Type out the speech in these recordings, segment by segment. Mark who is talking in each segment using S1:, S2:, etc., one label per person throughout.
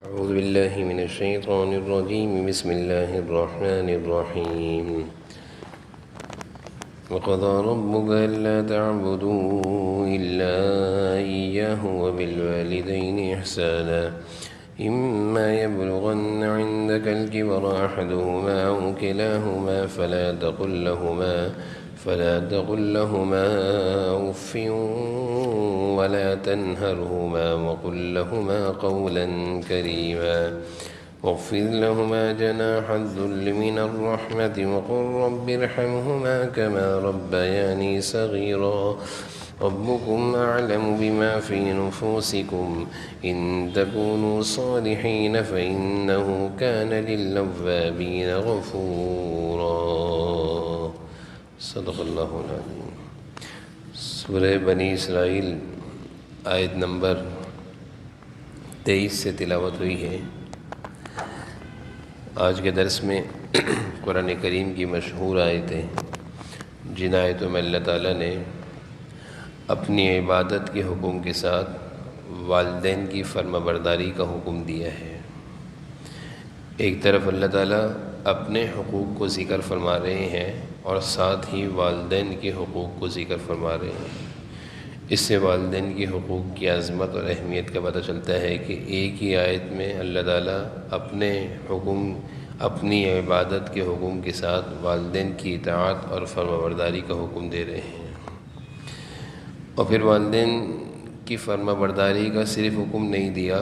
S1: أعوذ بالله من الشيطان الرجيم بسم الله الرحمن الرحيم وقضى ربك ألا تعبدوا إلا إياه وبالوالدين إحسانا إما يبلغن عندك الكبر أحدهما أو كلاهما فلا تقل لهما أف ولا تنهرهما وقل لهما قولا كريما واخفض لهما جناح الذل من الرحمة وقل رب ارحمهما كما ربياني صغيرا ربكم أعلم بما في نفوسكم إن تكونوا صالحين فإنه كان للأوابين غفورا صدق اللہ العظیم۔ سورہ بنی اسرائیل آیت نمبر 23 سے تلاوت ہوئی ہے۔ آج کے درس میں قرآن کریم کی مشہور آیتیں، جن آیتوں میں اللہ تعالیٰ نے اپنی عبادت کے حکم کے ساتھ والدین کی فرما برداری کا حکم دیا ہے۔ ایک طرف اللہ تعالیٰ اپنے حقوق کو ذکر فرما رہے ہیں اور ساتھ ہی والدین کے حقوق کو ذکر فرما رہے ہیں۔ اس سے والدین کے حقوق کی عظمت اور اہمیت کا پتہ چلتا ہے کہ ایک ہی آیت میں اللہ تعالیٰ اپنی عبادت کے حکم کے ساتھ والدین کی اطاعت اور فرمانبرداری کا حکم دے رہے ہیں، اور پھر والدین کی فرمانبرداری کا صرف حکم نہیں دیا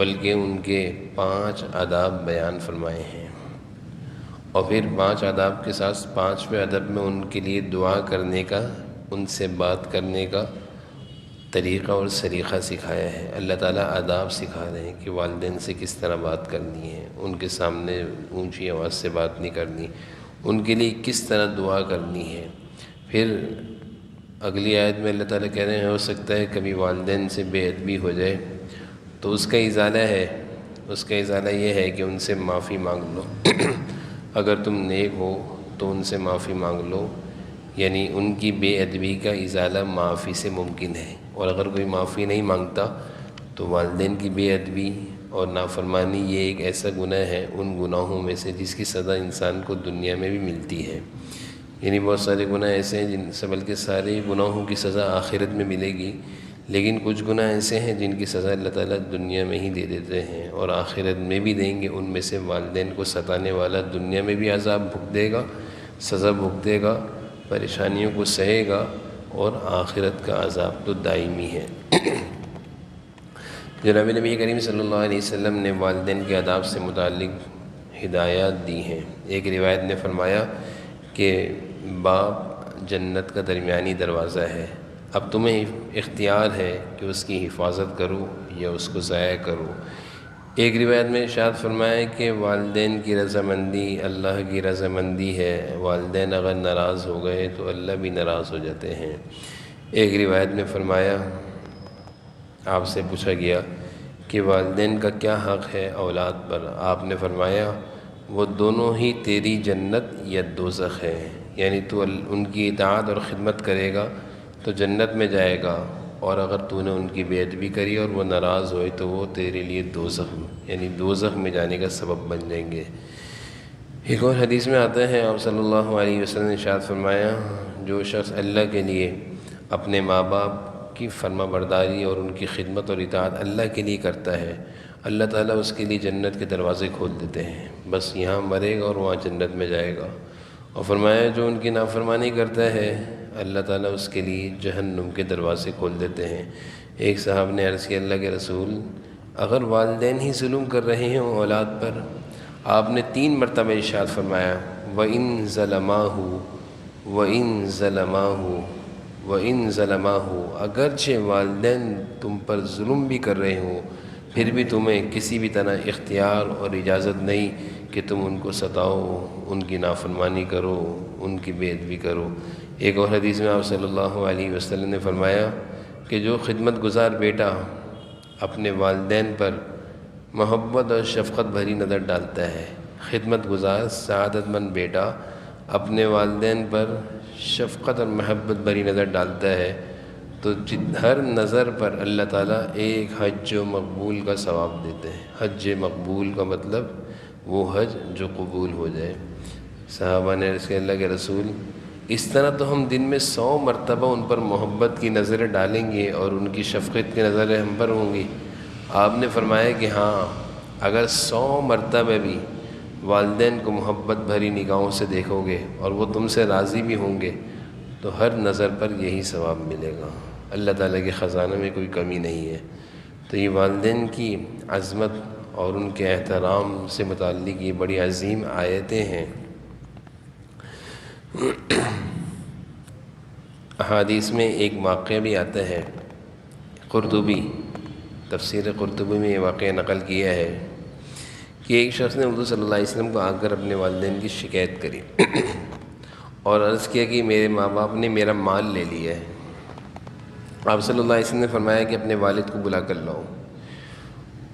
S1: بلکہ ان کے 5 آداب بیان فرمائے ہیں، اور پھر 5 آداب کے ساتھ 5ویں ادب میں ان کے لیے دعا کرنے کا، ان سے بات کرنے کا طریقہ اور سلیقہ سکھایا ہے۔ اللہ تعالیٰ آداب سکھا رہے ہیں کہ والدین سے کس طرح بات کرنی ہے، ان کے سامنے اونچی آواز سے بات نہیں کرنی، ان کے لیے کس طرح دعا کرنی ہے۔ پھر اگلی آیت میں اللہ تعالیٰ کہہ رہے ہیں ہو سکتا ہے کبھی والدین سے بے ادبی ہو جائے تو اس کا ازالہ یہ ہے کہ ان سے معافی مانگ لو۔ اگر تم نیک ہو تو ان سے معافی مانگ لو، یعنی ان کی بے ادبی کا ازالہ معافی سے ممکن ہے۔ اور اگر کوئی معافی نہیں مانگتا تو والدین کی بے ادبی اور نافرمانی یہ ایک ایسا گناہ ہے ان گناہوں میں سے جس کی سزا انسان کو دنیا میں بھی ملتی ہے۔ یعنی بہت سارے گناہ ایسے ہیں جن سے، بلکہ سارے گناہوں کی سزا آخرت میں ملے گی، لیکن کچھ گناہ ایسے ہیں جن کی سزا اللہ تعالیٰ دنیا میں ہی دے دیتے ہیں اور آخرت میں بھی دیں گے۔ ان میں سے والدین کو ستانے والا دنیا میں بھی عذاب بھگ دے گا، سزا بھگ دے گا، پریشانیوں کو سہے گا، اور آخرت کا عذاب تو دائمی ہے۔ جناب نبی کریم صلی اللہ علیہ وسلم نے والدین کے آداب سے متعلق ہدایات دی ہیں۔ ایک روایت نے فرمایا کہ باپ جنت کا درمیانی دروازہ ہے، اب تمہیں اختیار ہے کہ اس کی حفاظت کرو یا اس کو ضائع کرو۔ ایک روایت میں ارشاد فرمایا کہ والدین کی رضامندی اللہ کی رضامندی ہے، والدین اگر ناراض ہو گئے تو اللہ بھی ناراض ہو جاتے ہیں۔ ایک روایت میں فرمایا، آپ سے پوچھا گیا کہ والدین کا کیا حق ہے اولاد پر؟ آپ نے فرمایا وہ دونوں ہی تیری جنت یا دوزخ ہے، یعنی تو ان کی اطاعت اور خدمت کرے گا تو جنت میں جائے گا، اور اگر تو نے ان کی بے ادبی کری اور وہ ناراض ہوئے تو وہ تیرے لیے دوزخ میں جانے کا سبب بن جائیں گے۔ ایک اور حدیث میں آتا ہے، آپ صلی اللہ علیہ وسلم نے ارشاد فرمایا، جو شخص اللہ کے لیے اپنے ماں باپ کی فرما برداری اور ان کی خدمت اور اطاعت اللہ کے لیے کرتا ہے، اللہ تعالیٰ اس کے لیے جنت کے دروازے کھول دیتے ہیں، بس یہاں مرے گا اور وہاں جنت میں جائے گا۔ اور فرمایا جو ان کی نافرمانی کرتا ہے اللہ تعالیٰ اس کے لیے جہنم کے دروازے کھول دیتے ہیں۔ ایک صاحب نے عرض کیا، اللہ کے رسول، اگر والدین ہی ظلم کر رہے ہیں اولاد پر؟ آپ نے 3 مرتبہ ارشاد فرمایا، وَإِن ظَلَمَاهُ، اگرچہ والدین تم پر ظلم بھی کر رہے ہوں پھر بھی تمہیں کسی بھی طرح اختیار اور اجازت نہیں کہ تم ان کو ستاؤ، ان کی نافرمانی کرو، ان کی بے ادبی کرو۔ ایک اور حدیث میں آپ صلی اللہ علیہ وسلم نے فرمایا کہ جو خدمت گزار بیٹا اپنے والدین پر محبت اور شفقت بھری نظر ڈالتا ہے، خدمت گزار سعادت مند بیٹا اپنے والدین پر شفقت اور محبت بھری نظر ڈالتا ہے تو ہر نظر پر اللہ تعالیٰ ایک حج مقبول کا ثواب دیتے ہیں۔ حج مقبول کا مطلب وہ حج جو قبول ہو جائے۔ صحابہ نے عرض کیا اللہ کے رسول، اس طرح تو ہم دن میں 100 مرتبہ ان پر محبت کی نظریں ڈالیں گے اور ان کی شفقت کی نظریں ہم پر ہوں گی۔ آپ نے فرمایا کہ ہاں، اگر 100 مرتبہ بھی والدین کو محبت بھری نگاہوں سے دیکھو گے اور وہ تم سے راضی بھی ہوں گے تو ہر نظر پر یہی ثواب ملے گا۔ اللہ تعالیٰ کے خزانوں میں کوئی کمی نہیں ہے۔ تو یہ والدین کی عظمت اور ان کے احترام سے متعلق یہ بڑی عظیم آیتیں ہیں۔ احادیث میں ایک واقعہ بھی آتا ہے، قرطبی تفسیر قرطبی میں یہ واقعہ نقل کیا ہے کہ ایک شخص نے حضور صلی اللہ علیہ وسلم کو آ کر اپنے والدین کی شکایت کری اور عرض کیا کہ میرے ماں باپ نے میرا مال لے لیا ہے۔ آپ صلی اللہ علیہ وسلم نے فرمایا کہ اپنے والد کو بلا کر لاؤ،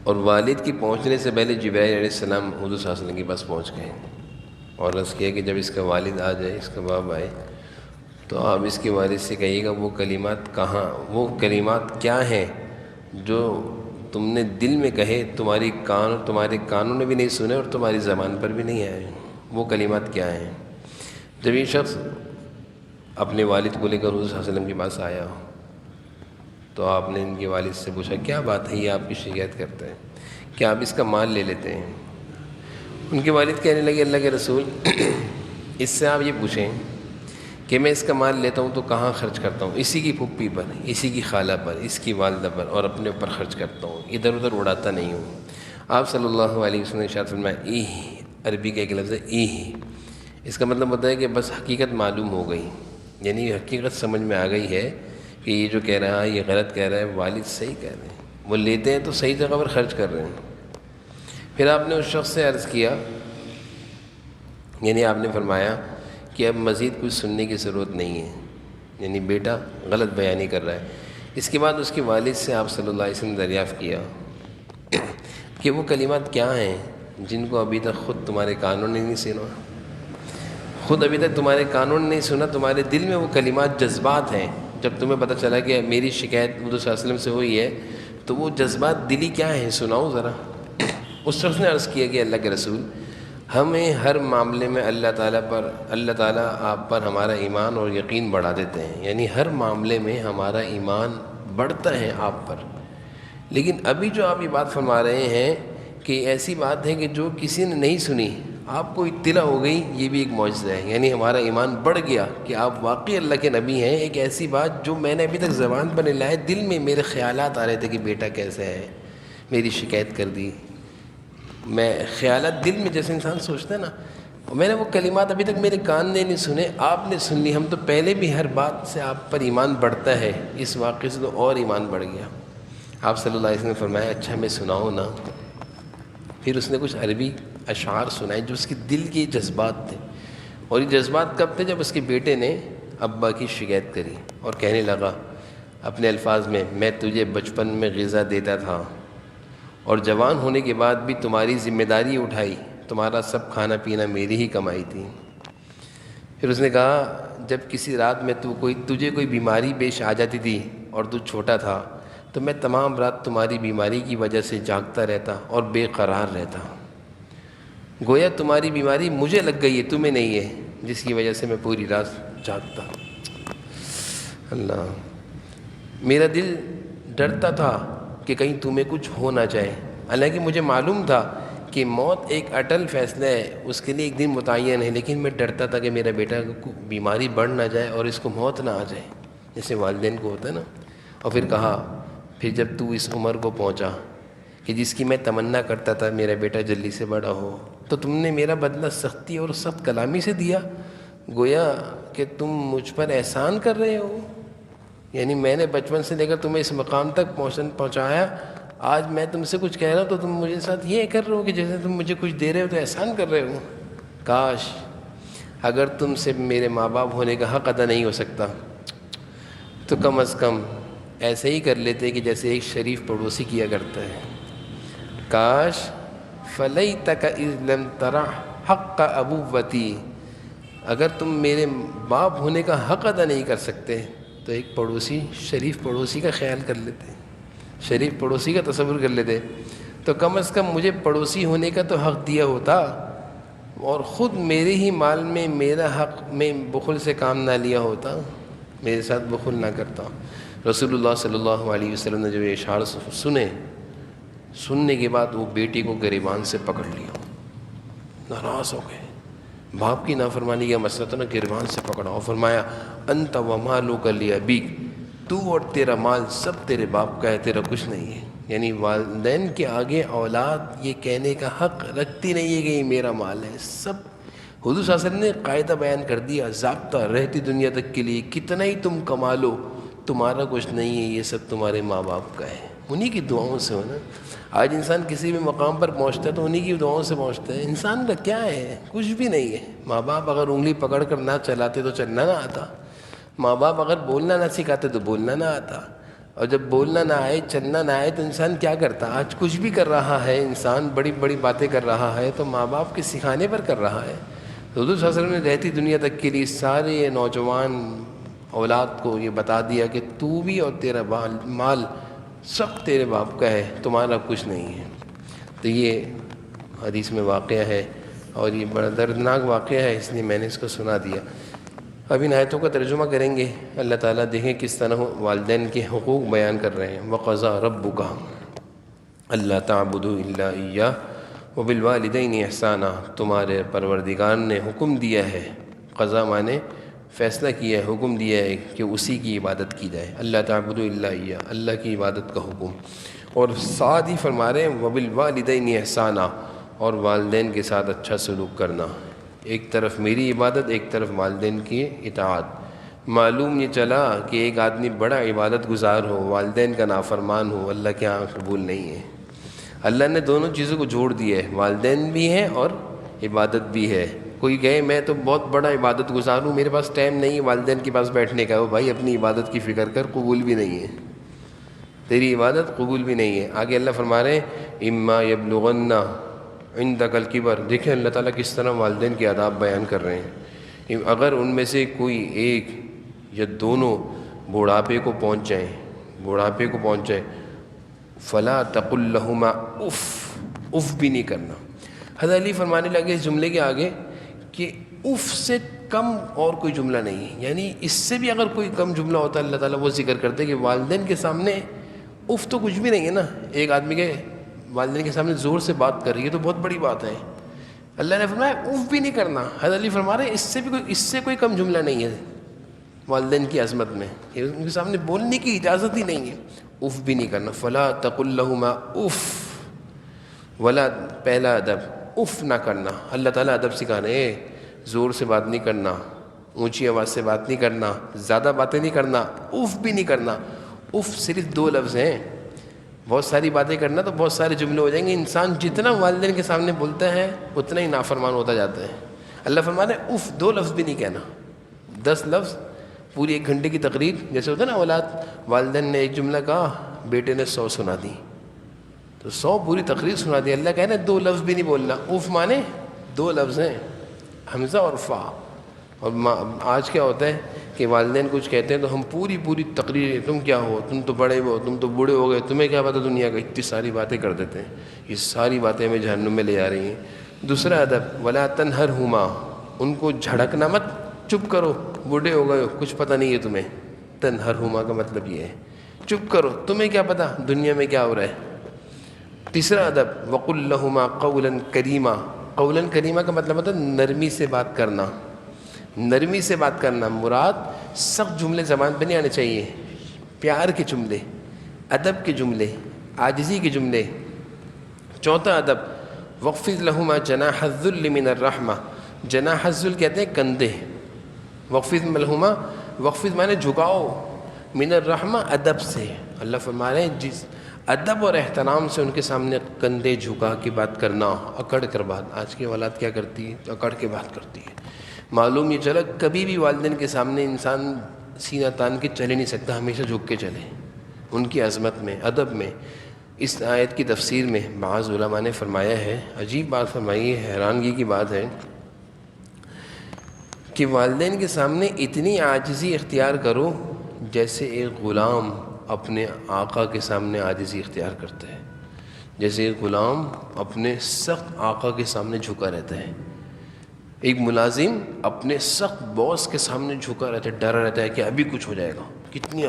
S1: اور والد کی پہنچنے سے پہلے جبرائیل علیہ السلام حضور صلی اللہ علیہ وسلم کے پاس پہنچ گئے اور عرض کیا کہ جب اس کا والد آ جائے، اس کا باپ آئے، تو آپ اس کے والد سے کہیے گا وہ کلمات کیا ہیں جو تم نے دل میں کہے، تمہارے کانوں نے بھی نہیں سنے اور تمہاری زبان پر بھی نہیں آئے، وہ کلمات کیا ہیں۔ جب یہ شخص اپنے والد کو لے کر حضور صلی اللہ علیہ وسلم کے پاس آیا تو آپ نے ان کے والد سے پوچھا کیا بات ہے، یہ آپ کی شکایت کرتے ہیں، کیا آپ اس کا مال لے لیتے ہیں؟ ان کے والد کہنے لگے اللہ کے رسول، اس سے آپ یہ پوچھیں کہ میں اس کا مال لیتا ہوں تو کہاں خرچ کرتا ہوں؟ اسی کی پھپھی پر، اسی کی خالہ پر، اس کی والدہ پر اور اپنے اوپر خرچ کرتا ہوں، ادھر ادھر اڑاتا نہیں ہوں۔ آپ صلی اللہ علیہ وسلم نے ارشاد فرمایا عربی کا ایک لفظ ہے اس کا مطلب ہوتا ہے کہ بس حقیقت معلوم ہو گئی، یعنی حقیقت سمجھ میں آ گئی ہے کہ یہ جو کہہ رہا ہے یہ غلط کہہ رہا ہے، والد صحیح کہہ رہے ہیں، وہ لیتے ہیں تو صحیح جگہ پر خرچ کر رہے ہیں۔ پھر آپ نے اس شخص سے عرض کیا، یعنی آپ نے فرمایا کہ اب مزید کچھ سننے کی ضرورت نہیں ہے، یعنی بیٹا غلط بیانی کر رہا ہے۔ اس کے بعد اس کے والد سے آپ صلی اللہ علیہ وسلم نے دریافت کیا کہ وہ کلمات کیا ہیں جن کو ابھی تک خود تمہارے کانوں نے نہیں سنا، خود ابھی تک تمہارے کانوں نے نہیں سنا، تمہارے دل میں وہ کلمات جذبات ہیں۔ جب تمہیں پتہ چلا کہ میری شکایت حضور صلی اللہ علیہ وسلم سے ہوئی ہے تو وہ جذبات دلی کیا ہیں، سناؤ ذرا۔ اس شخص نے عرض کیا کہ اللہ کے رسول، ہمیں ہر معاملے میں اللہ تعالیٰ آپ پر ہمارا ایمان اور یقین بڑھا دیتے ہیں، یعنی ہر معاملے میں ہمارا ایمان بڑھتا ہے آپ پر، لیکن ابھی جو آپ یہ بات فرما رہے ہیں کہ ایسی بات ہے کہ جو کسی نے نہیں سنی، آپ کو اطلاع ہو گئی، یہ بھی ایک معجزہ ہے، یعنی ہمارا ایمان بڑھ گیا کہ آپ واقعی اللہ کے نبی ہیں۔ ایک ایسی بات جو میں نے ابھی تک زبان پر نہیں لایا، دل میں میرے خیالات آ رہے تھے کہ بیٹا کیسے ہے، میری شکایت کر دی، میں خیالات دل میں جیسے انسان سوچتا ہے نا، میں نے وہ کلمات ابھی تک میرے کان نے نہیں سنے، آپ نے سن لی، ہم تو پہلے بھی ہر بات سے آپ پر ایمان بڑھتا ہے، اس واقعے سے تو اور ایمان بڑھ گیا۔ آپ صلی اللہ علیہ وسلم نے فرمایا اچھا میں سناؤں نا؟ پھر اس نے کچھ عربی اشعار سنائے جو اس کے دل کے جذبات تھے، اور یہ جذبات کب تھے؟ جب اس کے بیٹے نے ابا کی شکایت کری اور کہنے لگا اپنے الفاظ میں تجھے بچپن میں غذا دیتا تھا اور جوان ہونے کے بعد بھی تمہاری ذمہ داری اٹھائی، تمہارا سب کھانا پینا میری ہی کمائی تھی۔ پھر اس نے کہا جب کسی رات میں تجھے کوئی بیماری پیش آ جاتی تھی اور تو چھوٹا تھا تو میں تمام رات تمہاری بیماری کی وجہ سے جاگتا رہتا اور بے قرار رہتا، گویا تمہاری بیماری مجھے لگ گئی ہے، تمہیں نہیں ہے، جس کی وجہ سے میں پوری رات جاگتا۔ اللہ، میرا دل ڈرتا تھا کہ کہیں تمہیں کچھ ہو نہ جائے، حالانکہ مجھے معلوم تھا کہ موت ایک اٹل فیصلہ ہے، اس کے لیے ایک دن متعین ہے، لیکن میں ڈرتا تھا کہ میرا بیٹا کو بیماری بڑھ نہ جائے اور اس کو موت نہ آ جائے، جیسے والدین کو ہوتا ہے نا۔ اور پھر کہا پھر جب تو اس عمر کو پہنچا کہ جس کی میں تمنا کرتا تھا میرا بیٹا جلدی سے بڑا ہو، تو تم نے میرا بدلہ سختی اور سخت کلامی سے دیا، گویا کہ تم مجھ پر احسان کر رہے ہو، یعنی میں نے بچپن سے لے کر تمہیں اس مقام تک پہنچایا، آج میں تم سے کچھ کہہ رہا ہوں تو تم مجھے ساتھ یہ کر رہے ہو کہ جیسے تم مجھے کچھ دے رہے ہو تو احسان کر رہے ہو۔ کاش اگر تم سے میرے ماں باپ ہونے کا حق ادا نہیں ہو سکتا تو کم از کم ایسے ہی کر لیتے کہ جیسے ایک شریف پڑوسی کیا کرتا ہے۔ کاش فلیتک اذ لم ترى حق ابوتی، اگر تم میرے باپ ہونے کا حق ادا نہیں کر سکتے تو ایک پڑوسی، شریف پڑوسی کا خیال کر لیتے، شریف پڑوسی کا تصور کر لیتے، تو کم از کم مجھے پڑوسی ہونے کا تو حق دیا ہوتا، اور خود میرے ہی مال میں میرا حق میں بخل سے کام نہ لیا ہوتا، میرے ساتھ بخل نہ کرتا۔ رسول اللہ صلی اللہ علیہ وسلم نے جب یہ اشعار سننے کے بعد وہ بیٹی کو گریبان سے پکڑ لیا، ناراض ہو گئے، باپ کی نافرمانی کا مسئلہ تو نہ، گریبان سے پکڑا اور فرمایا انت ومالک لابیک، تو اور تیرا مال سب تیرے باپ کا ہے، تیرا کچھ نہیں ہے۔ یعنی والدین کے آگے اولاد یہ کہنے کا حق رکھتی نہیں ہے کہ یہ میرا مال ہے، سب حضور صلی اللہ علیہ وسلم نے قاعدہ بیان کر دیا، ضابطہ رہتی دنیا تک کے لیے، کتنا ہی تم کما لو تمہارا کچھ نہیں ہے، یہ سب تمہارے ماں باپ کا ہے، انہی کی دعاؤں سے ہونا۔ آج انسان کسی بھی مقام پر پہنچتا ہے تو انہی کی دعاؤں سے پہنچتا ہے، انسان کا کیا ہے، کچھ بھی نہیں ہے۔ ماں باپ اگر انگلی پکڑ کر نہ چلاتے تو چلنا نہ آتا، ماں باپ اگر بولنا نہ سکھاتے تو بولنا نہ آتا، اور جب بولنا نہ آئے، چلنا نہ آئے تو انسان کیا کرتا؟ آج کچھ بھی کر رہا ہے انسان، بڑی بڑی باتیں کر رہا ہے تو ماں باپ کے سکھانے پر کر رہا ہے۔ تو حضور صلی اللہ علیہ وسلم نے رہتی دنیا تک کے لیے سارے نوجوان اولاد کو یہ بتا دیا کہ تو بھی اور تیرا مال سب تیرے باپ کا ہے، تمہارا کچھ نہیں ہے۔ تو یہ حدیث میں واقعہ ہے، اور یہ بڑا دردناک واقعہ ہے، اس لیے میں نے اس کو سنا دیا۔ اب ان آیتوں کا ترجمہ کریں گے۔ اللہ تعالیٰ دیکھیں کس طرح والدین کے حقوق بیان کر رہے ہیں۔ وَقَضَىٰ رَبُّكَ أَلَّا تَعْبُدُوا إِلَّا إِيَّاهُ وَبِالْوَالِدَيْنِ إِحْسَانًا، تمہارے پروردگار نے حکم دیا ہے، قضا مانے فیصلہ کیا ہے، حکم دیا ہے کہ اسی کی عبادت کی جائے۔ اللہ تعبدوا الا اياه، اللہ کی عبادت کا حکم، اور ساتھ ہی فرما رہے ہیں وبالوالدین احسانا، اور والدین کے ساتھ اچھا سلوک کرنا۔ ایک طرف میری عبادت، ایک طرف والدین کی اطاعت۔ معلوم یہ چلا کہ ایک آدمی بڑا عبادت گزار ہو، والدین کا نافرمان ہو، اللہ کے ہاں قبول نہیں ہے۔ اللہ نے دونوں چیزوں کو جوڑ دیا ہے، والدین بھی ہیں اور عبادت بھی ہے۔ کوئی کہے میں تو بہت بڑا عبادت گزار ہوں، میرے پاس ٹائم نہیں ہے والدین کے پاس بیٹھنے کا، وہ بھائی اپنی عبادت کی فکر کر، قبول بھی نہیں ہے، تیری عبادت قبول بھی نہیں ہے۔ آگے اللہ فرما رہے ہیں اما یبلغن عندک الکبر، دیکھیں اللہ تعالیٰ کس طرح والدین کے آداب بیان کر رہے ہیں۔ اگر ان میں سے کوئی ایک یا دونوں بڑھاپے کو پہنچ جائیں، فلا تقل لہما اف بھی نہیں کرنا۔ حضرت علی فرمانے لگے اس جملے کے آگے کہ اف سے کم اور کوئی جملہ نہیں ہے، یعنی اس سے بھی اگر کوئی کم جملہ ہوتا ہے اللہ تعالیٰ وہ ذکر کرتے کہ والدین کے سامنے اف تو کچھ بھی نہیں ہے نا۔ ایک آدمی کے والدین کے سامنے زور سے بات کر رہی ہے تو بہت بڑی بات ہے، اللہ نے فرمایا اف بھی نہیں کرنا۔ حضرت علی فرما رہے ہیں اس سے کوئی کم جملہ نہیں ہے والدین کی عظمت میں، ان کے سامنے بولنے کی اجازت ہی نہیں ہے، اف بھی نہیں کرنا۔ فلا تقل لہما اف، ولا پہلا ادب اف نہ کرنا۔ اللہ تعالیٰ ادب سکھا رہے ہیں، زور سے بات نہیں کرنا، اونچی آواز سے بات نہیں کرنا، زیادہ باتیں نہیں کرنا، اف بھی نہیں کرنا۔ اف صرف 2 لفظ ہیں، بہت ساری باتیں کرنا تو بہت سارے جملے ہو جائیں گے۔ انسان جتنا والدین کے سامنے بولتا ہے اتنا ہی نافرمان ہوتا جاتا ہے۔ اللہ فرمانے اف 2 لفظ بھی نہیں کہنا، 10 لفظ پوری 1 گھنٹے کی تقریر جیسے ہوتا ہے نا، اولاد والدین نے ایک جملہ کہا، بیٹے نے 100 سنا دی، تو 100 پوری تقریر سنا دی۔ اللہ کہہ رہے 2 لفظ بھی نہیں بولنا۔ اف مانے 2 لفظ ہیں، حمزہ اور فا۔ اور آج کیا ہوتا ہے کہ والدین کچھ کہتے ہیں تو ہم پوری تقریر، تم کیا ہو، تم تو بڑے ہو، تم تو بوڑھے ہو گئے، تمہیں کیا پتہ دنیا کا، اتنی ساری باتیں کر دیتے ہیں۔ یہ ساری باتیں ہمیں جہنم میں لے جا رہی ہیں۔ دوسرا ادب ولا تنہرہما، ان کو جھڑکنا مت، چپ کرو، بوڑھے ہو گئے ہو، کچھ پتہ نہیں ہے تمہیں۔ تنہرہما کا مطلب یہ ہے چپ کرو، تمہیں کیا پتہ دنیا میں کیا ہو رہا ہے۔ تیسرا ادب وقل لہما قولا کریما، قولا کریما کا مطلب ہوتا ہے نرمی سے بات کرنا۔ نرمی سے بات کرنا مراد سخت جملے زبان پہ نہیں آنے چاہیے، پیار کے جملے، ادب کے جملے، عاجزی کے جملے۔ چوتھا ادب وخفض لہما جناح الذل من الرحمہ، جناح الذل کہتے ہیں کندھے، وخفض لہما، وخفض مانے جھکاؤ، من الرحمہ ادب سے۔ اللہ فرما رہے ہیں جس ادب اور احترام سے ان کے سامنے کندھے جھکا کے بات کرنا، اکڑ کر بات۔ آج کی اولاد کیا کرتی ہے؟ اکڑ کے بات کرتی ہے۔ معلوم یہ چلا کبھی بھی والدین کے سامنے انسان سینہ تان کے چلے نہیں سکتا، ہمیشہ جھک کے چلے ان کی عظمت میں، ادب میں۔ اس آیت کی تفسیر میں بعض علماء نے فرمایا ہے، عجیب بات فرمائی ہے، حیرانگی کی بات ہے کہ والدین کے سامنے اتنی عاجزی اختیار کرو جیسے ایک غلام اپنے آقا کے سامنے عاجزی اختیار کرتا ہے، جیسے ایک غلام اپنے سخت آقا کے سامنے جھکا رہتا ہے، ایک ملازم اپنے سخت باس کے سامنے جھکا رہتا ہے، ڈرا رہتا ہے کہ ابھی کچھ ہو جائے گا، کتنی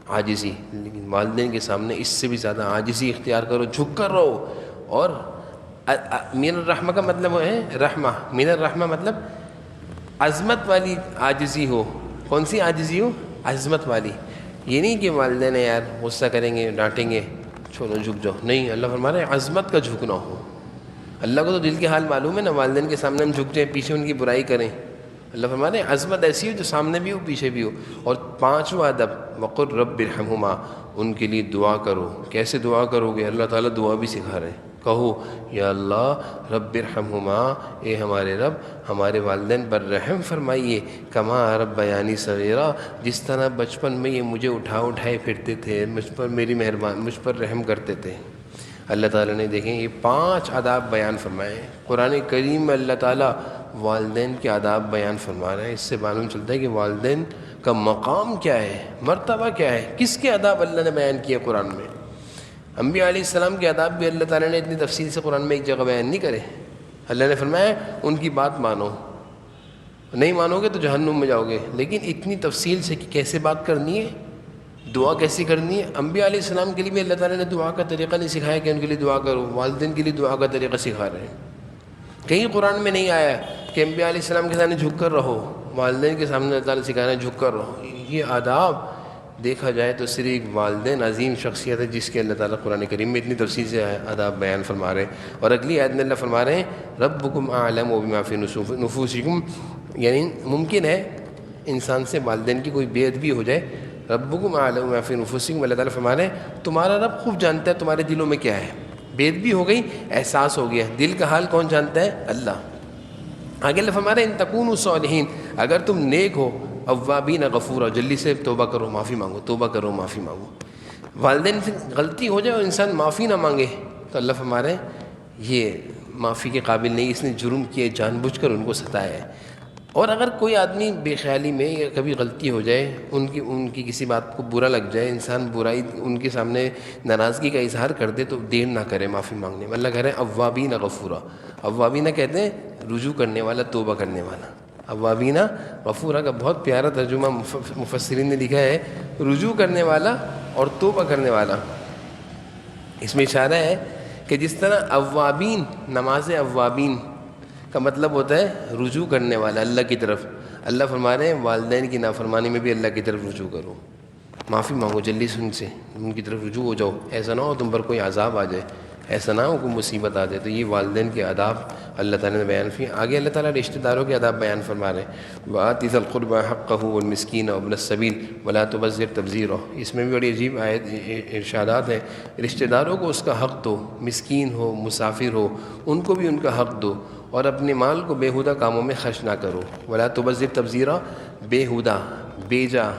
S1: عاجزی۔ لیکن والدین کے سامنے اس سے بھی زیادہ عاجزی اختیار کرو، جھک کر رہو۔ اور من الرحمہ کا مطلب ہے رحمہ، من الرحمہ مطلب عظمت والی عاجزی ہو۔ کون سی عاجزی ہو؟ عظمت والی۔ یہ نہیں کہ والدین یار غصہ کریں گے، ڈانٹیں گے، چھوڑو جھک جاؤ، نہیں، اللہ فرما رہے ہیں عظمت کا جھکنا ہو۔ اللہ کو تو دل کے حال معلوم ہے نا، والدین کے سامنے ہم جھک جائیں، پیچھے ان کی برائی کریں، اللہ فرما رہے ہیں عظمت ایسی ہو جو سامنے بھی ہو پیچھے بھی ہو۔ اور پانچواں ادب وقل رب ارحمہما، ان کے لیے دعا کرو۔ کیسے دعا کرو گے؟ اللہ تعالیٰ دعا بھی سکھا رہے ہیں، کہو یا اللہ رب ارحمہما، اے ہمارے رب ہمارے والدین پر رحم فرمائیے، کما ربیانی صغیرا، جس طرح بچپن میں یہ مجھے اٹھائے پھرتے تھے، مجھ پر رحم کرتے تھے۔ اللہ تعالیٰ نے دیکھیں یہ 5 آداب بیان فرمائے ہیں قرآن کریم میں، اللہ تعالیٰ والدین کے آداب بیان فرما رہے ہیں۔ اس سے معلوم چلتا ہے کہ والدین کا مقام کیا ہے، مرتبہ کیا ہے، کس کے آداب اللہ نے بیان کیے قرآن میں۔ انبیاء علیہ السلام کے آداب بھی اللہ تعالیٰ نے اتنی تفصیل سے قرآن میں ایک جگہ بیان نہیں کرے۔ اللہ نے فرمایا ان کی بات مانو، نہیں مانو گے تو جہنم میں جاؤ گے، لیکن اتنی تفصیل سے کہ کیسے بات کرنی ہے، دعا کیسی کرنی ہے۔ انبیاء علیہ السلام کے لیے بھی اللہ تعالیٰ نے دعا کا طریقہ نہیں سکھایا کہ ان کے لیے دعا کرو، والدین کے لیے دعا کا طریقہ سکھا رہے ہیں۔ کہیں قرآن میں نہیں آیا کہ انبیاء علیہ السلام کے سامنے جھک کر رہو، والدین کے سامنے اللہ تعالیٰ سکھانا جھک کر رہو۔ یہ آداب دیکھا جائے تو صرف ایک والدین عظیم شخصیت ہے جس کے اللہ تعالیٰ قرآن کریم میں اتنی تفصیل سے آداب بیان فرما رہے ہیں۔ اور اگلی آیت میں اللہ فرما رہے ہیں ربکم اعلم بما فی نفوسکم، یعنی ممکن ہے انسان سے والدین کی کوئی بے ادبی ہو جائے، ربکم اعلم بما فی نفوسکم، اللہ تعالیٰ فرما رہے ہیں تمہارا رب خوب جانتا ہے تمہارے دلوں میں کیا ہے۔ بے ادبی ہو گئی، احساس ہو گیا، دل کا حال کون جانتا ہے؟ اللہ۔ آگے اللہ فرما رہے ہیں ان تکونوا صالحین، اگر تم نیک ہو، اوابین غفورا، جلدی سے توبہ کرو، معافی مانگو، توبہ کرو، معافی مانگو۔ والدین سے غلطی ہو جائے اور انسان معافی نہ مانگے تو اللہ فرما رہے ہیں یہ معافی کے قابل نہیں، اس نے جرم کیے، جان بوجھ کر ان کو ستایا ہے۔ اور اگر کوئی آدمی بے خیالی میں یا کبھی غلطی ہو جائے، ان کی کسی بات کو برا لگ جائے، انسان برائی ان کے سامنے ناراضگی کا اظہار کر دے تو دیر نہ کرے معافی مانگنے میں۔ اللہ کہہ رہے ہیں اوابین غفورا، اوابین کہتے ہیں رجوع کرنے والا، توبہ کرنے والا۔ اوابین غفورا کا بہت پیارا ترجمہ مفسرین نے لکھا ہے رجوع کرنے والا اور توبہ کرنے والا۔ اس میں اشارہ ہے کہ جس طرح اوابین، نماز اوابین کا مطلب ہوتا ہے رجوع کرنے والا اللہ کی طرف، اللہ فرما رہے ہیں والدین کی نافرمانی میں بھی اللہ کی طرف رجوع کرو، معافی مانگو، جلدی سے ان سے ان کی طرف رجوع ہو جاؤ۔ ایسا نہ ہو تم پر کوئی عذاب آ جائے، ایسا نہ ہو کوئی مصیبت آ جائے۔ تو یہ والدین کے آداب اللہ تعالیٰ نے بیان کیے۔ آگے اللہ تعالیٰ رشتہ داروں کے آداب بیان فرما رہے ہیں وآت ذی القربى حقہ والمسکین وابن السبیل ولا تبذر تبذیرا۔ اس میں بھی بڑی عجیب آیت ارشادات ہیں، رشتہ داروں کو اس کا حق دو، مسکین ہو، مسافر ہو، ان کو بھی ان کا حق دو، اور اپنے مال کو بےہودہ کاموں میں خرچ نہ کرو۔ ولا تبذر تبذیرا، بےہودہ، بیجا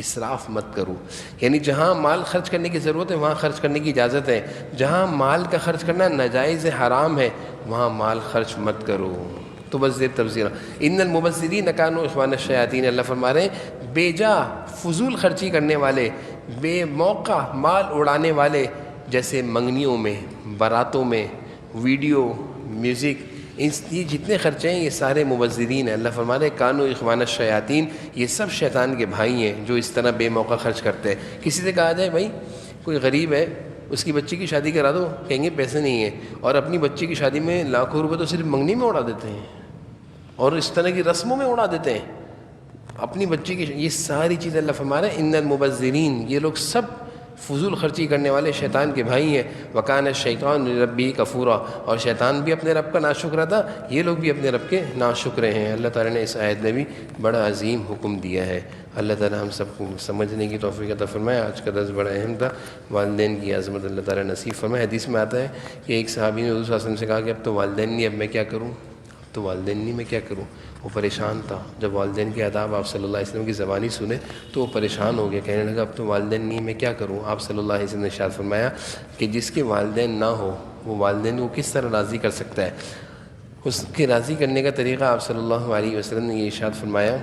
S1: اسراف مت کرو، یعنی جہاں مال خرچ کرنے کی ضرورت ہے وہاں خرچ کرنے کی اجازت ہے، جہاں مال کا خرچ کرنا ناجائز حرام ہے وہاں مال خرچ مت کرو۔ تبذر تبذیرا ان المبذرین کانوا اخوان الشیاطین، اللہ فرما رہے ہیں بیجا فضول خرچی کرنے والے، بے موقع مال اڑانے والے، جیسے منگنیوں میں، باراتوں میں، ویڈیو، میوزک، یہ جتنے خرچے ہیں یہ سارے مبذرین ہیں۔ اللہ فرما رہے ہیں کانوا اخوان الشیاطین، یہ سب شیطان کے بھائی ہیں جو اس طرح بے موقع خرچ کرتے ہیں۔ کسی سے کہا جائے بھائی کوئی غریب ہے اس کی بچی کی شادی کرا دو، کہیں گے پیسے نہیں ہیں، اور اپنی بچی کی شادی میں لاکھوں روپے تو صرف منگنی میں اڑا دیتے ہیں اور اس طرح کی رسموں میں اڑا دیتے ہیں اپنی بچی کی۔ یہ ساری چیزیں اللہ فرما رہے ہیں ان المبذرین، یہ لوگ سب فضول خرچی کرنے والے شیطان کے بھائی ہیں۔ وکان الشیطان لربہ کفورا، اور شیطان بھی اپنے رب کا ناشکرا تھا، یہ لوگ بھی اپنے رب کے ناشکرے ہیں۔ اللہ تعالیٰ نے اس آیت میں بھی بڑا عظیم حکم دیا ہے۔ اللہ تعالیٰ ہم سب کو سمجھنے کی توفیق عطا فرمائے۔ آج کا درس بڑا اہم تھا، والدین کی عظمت اللہ تعالیٰ نصیب فرمائے۔ حدیث میں آتا ہے کہ ایک صحابی نے حضور صلی اللہ علیہ وسلم سے کہا کہ اب تو والدین نہیں، اب میں کیا کروں، تو والدین نہیں میں کیا کروں۔ وہ پریشان تھا، جب والدین کے آداب آپ صلی اللہ علیہ وسلم کی زبانی سنے تو وہ پریشان ہو گیا، کہنے لگا اب تو والدین نہیں میں کیا کروں۔ آپ صلی اللہ علیہ وسلم نے ارشاد فرمایا کہ جس کے والدین نہ ہو وہ والدین کو کس طرح راضی کر سکتا ہے۔ اس کے راضی کرنے کا طریقہ آپ صلی اللہ علیہ وسلم نے یہ ارشاد فرمایا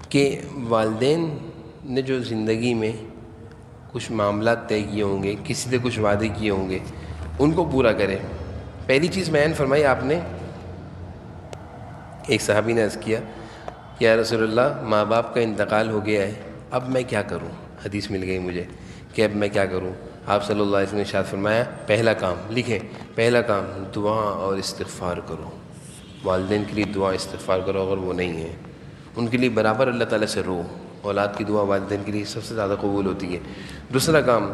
S1: کہ والدین نے جو زندگی میں کچھ معاملات طے کیے ہوں گے، کسی سے کچھ وعدے کیے ہوں گے، ان کو پورا کرے۔ پہلی چیز بیان فرمائی آپ نے، ایک صحابی نے عرض کیا کہ یا رسول اللہ ماں باپ کا انتقال ہو گیا ہے، اب میں کیا کروں؟ حدیث مل گئی مجھے کہ اب میں کیا کروں؟ آپ صلی اللہ علیہ وسلم نے ارشاد فرمایا پہلا کام لکھیں، پہلا کام دعا اور استغفار کرو، والدین کے لیے دعا استغفار کرو، اگر وہ نہیں ہیں ان کے لیے برابر اللہ تعالیٰ سے رو، اولاد کی دعا والدین کے لیے سب سے زیادہ قبول ہوتی ہے۔ دوسرا کام،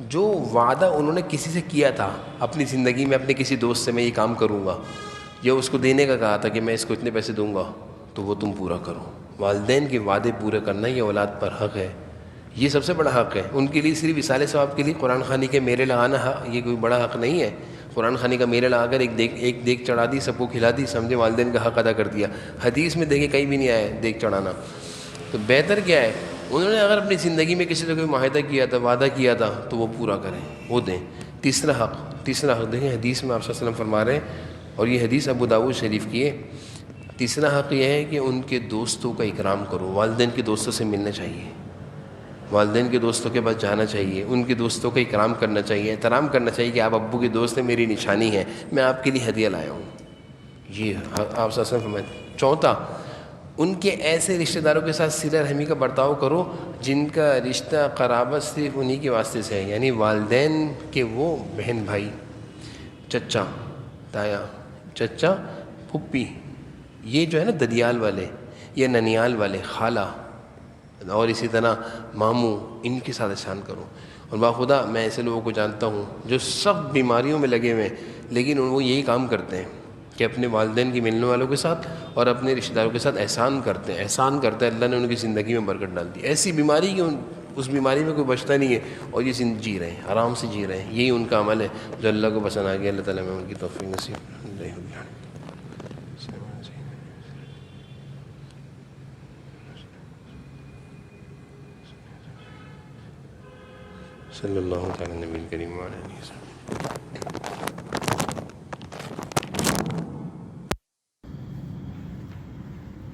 S1: جو وعدہ انہوں نے کسی سے کیا تھا اپنی زندگی میں، اپنے کسی دوست سے میں یہ کام کروں گا، یا اس کو دینے کا کہا تھا کہ میں اس کو اتنے پیسے دوں گا، تو وہ تم پورا کرو۔ والدین کے وعدے پورے کرنا یہ اولاد پر حق ہے، یہ سب سے بڑا حق ہے۔ ان کے لیے صرف اصالِ ثواب کے لیے قرآن خوانی کے میلے لگانا یہ کوئی بڑا حق نہیں ہے۔ قرآن خوانی کا میلہ لگا کر ایک دیگ چڑھا دی، سب کو کھلا دی، سمجھے والدین کا حق ادا کر دیا۔ حدیث میں دیکھے کہیں بھی نہیں آیا دیگ چڑھانا۔ تو بہتر کیا ہے، انہوں نے اگر اپنی زندگی میں کسی سے کوئی معاہدہ کیا تھا، وعدہ کیا تھا، تو وہ پورا کریں، وہ دیں۔ تیسرا حق دیکھیں حدیث میں آپ صلی اللہ علیہ وسلم فرما رہے ہیں، اور یہ حدیث ابو داؤد شریف کی ہے۔ تیسرا حق یہ ہے کہ ان کے دوستوں کا اکرام کرو، والدین کے دوستوں سے ملنا چاہیے، والدین کے دوستوں کے پاس جانا چاہیے، ان کے دوستوں کا اکرام کرنا چاہیے، احترام کرنا چاہیے کہ آپ ابو کے دوست ہیں، میری نشانی ہے، میں آپ کے لیے ہدیہ لایا ہوں۔ یہ آپ صلی اللہ علیہ وسلم فرمایا۔ چوتھا، ان کے ایسے رشتہ داروں کے ساتھ صلہ رحمی کا برتاؤ کرو جن کا رشتہ قرابت صرف انہی کے واسطے سے ہے، یعنی والدین کے وہ بہن بھائی، چچا تایا، چچا پھپھی، یہ جو ہے نا ددیال والے یا ننیال والے، خالہ، اور اسی طرح ماموں، ان کے ساتھ احسان کرو۔ اور باخدا میں ایسے لوگوں کو جانتا ہوں جو سب بیماریوں میں لگے ہوئے ہیں، لیکن وہ یہی کام کرتے ہیں کہ اپنے والدین کی ملنے والوں کے ساتھ اور اپنے رشتہ داروں کے ساتھ احسان کرتے ہیں، اللہ نے ان کی زندگی میں برکت ڈال دی، ایسی بیماری کہ اس بیماری میں کوئی بچتا نہیں ہے، اور یہ جی رہے ہیں، آرام سے جی رہے ہیں۔ یہی ان کا عمل ہے جو اللہ کو پسند آ گیا۔ اللہ تعالیٰ میں ان کی توفیق نصیب۔ صلی اللہ تعالیٰ نبی کریم علیہ وسلم۔